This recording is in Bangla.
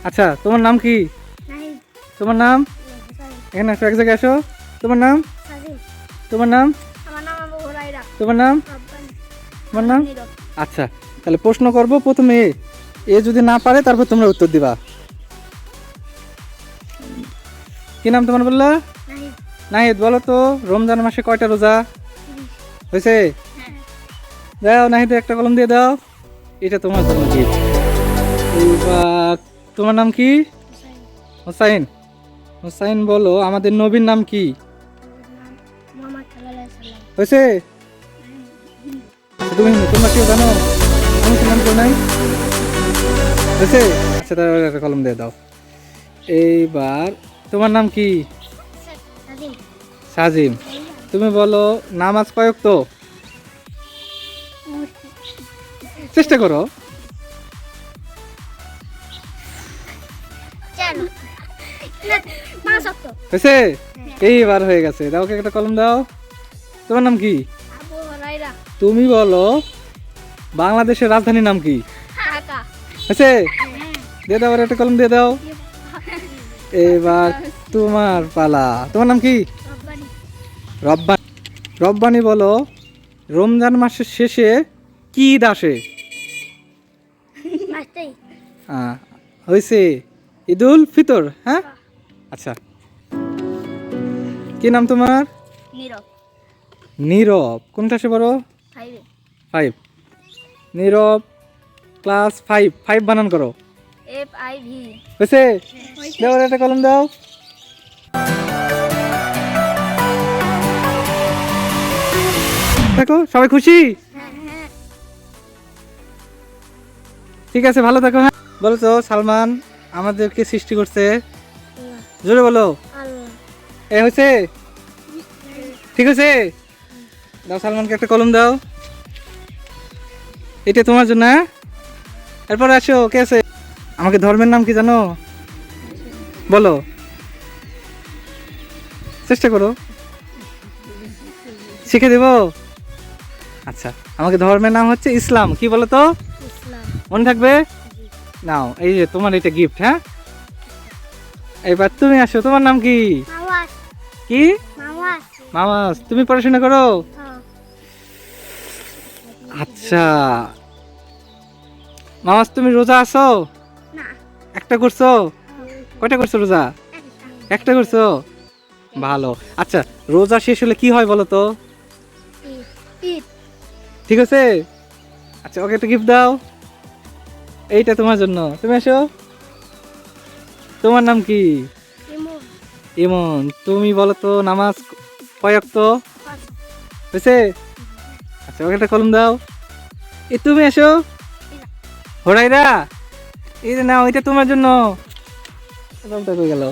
আচ্ছা, তোমার নাম কি? নাহিদ। তোমার নাম? এখানে আসো, এক জায়গায় আসো। তোমার নাম? সাজিম। তোমার নাম? আমার নাম আবু হুরায়রা। তোমার নাম? রব্বানি। তোমার নাম? নীরব। আচ্ছা, তাহলে প্রশ্ন করব প্রথমে এ যদি না পারে তারপর তোমরা উত্তর দিবা। কি নাম তোমার বললা? নাহিদ। নাহিদ, বলো তো রমজান মাসে কয়টা রোজা 30। হয়েছে? হ্যাঁ। দাও নাহিদে একটা কলম দিয়ে দাও, এটা তোমার জন্য gift। এইবার তোমার নাম কি? হুসাইন। হোসাইন। হোসাইন, বলো আমাদের নবীর নাম কি? নাম মুহাম্মদ সাল্লাল্লাহু আলাইহি সাল্লাম। হয়েছে? আচ্ছা, তোমরা কেউ জানো? আমি তো নাম কেউ নাই। হয়েছে? আচ্ছা, তাহলে একটা কলম দিয়ে দাও। এইবার তোমার নাম কি? সাজিম। সাজিম। তুমি বলো নামাজ কয় ওয়াক্ত? চেষ্টা করো। চার। না, 5 ওয়াক্ত। হয়েছে? এইবার হয়ে গেছে, দাও ওকে একটা কলম দাও। তোমার নাম কি? আবু হুরায়রা। তুমি বলো বাংলাদেশের রাজধানীর নাম কি? ঢাকা। হয়েছে? দিয়ে দাও, আর একটা কলম দিয়ে দাও। এবার তোমার পালা। তোমার নাম কি? রব্বানি। রব্বানি। রব্বানি, বলো রমজান মাসের শেষে কি ঈদ আসে? মাস্টাই। হয়েছে, ঈদুল ফিতর। হ্যাঁ, আচ্ছা। কি নাম তোমার? নীরব। নীরব। কোন ক্লাসে পড়ো? 5 এ। 5। নীরব ক্লাস 5। 5 বানান করো। FIV। হয়েছে? দাও, আর একটা কলম দাও। দেখো সবাই খুশি? হ্যাঁ। ঠিক আছে, ভালো থাকো। হ্যাঁ, বলো তো সালমান আমাদেরকে সৃষ্টি করছে? জোরে বলো। আল্লাহ। এ হয়েছে? ঠিক আছে, দাও সালমানকে একটা কলম দাও, এটা তোমার জন্য। হ্যাঁ, এরপর আসো, কে আছে? আমাকে ধর্মের নাম কি জানো? বলো, চেষ্টা করো, শিখে দেব। আচ্ছা, আমাকে ধর্মের নাম হচ্ছে ইসলাম। কি বলো তো? ইসলাম। মনে থাকবে? নাও, এই যে তোমার এটা গিফট। হ্যাঁ, এবার তুমি আসো। তোমার নাম কি? মাওয়াজ। কি? মাওয়াজ। মামাস। তুমি পড়াশোনা করো? হ্যাঁ। আচ্ছা মামাস, তুমি রোজা আছো? না। একটা করছো? কয়টা করছো রোজা? একটা করছো, ভালো। আচ্ছা, রোজা শেষ হলে কি হয় বলো তো? ঈদ। ঠিক আছে, আচ্ছা ওকে একটা গিফট দাও, এইটা তোমার জন্য। তুমি আসো। তোমার নাম কি? ইমু। ইমন। তুমি বলো তো নামাজ কয় ওয়াক্ত? 5। হয়েছে? আচ্ছা ওকে একটা কলম দাও। এই তুমি আসো। হোরাইরা, এই যে নাও, এটা তোমার জন্য। কলমটা কই গেল?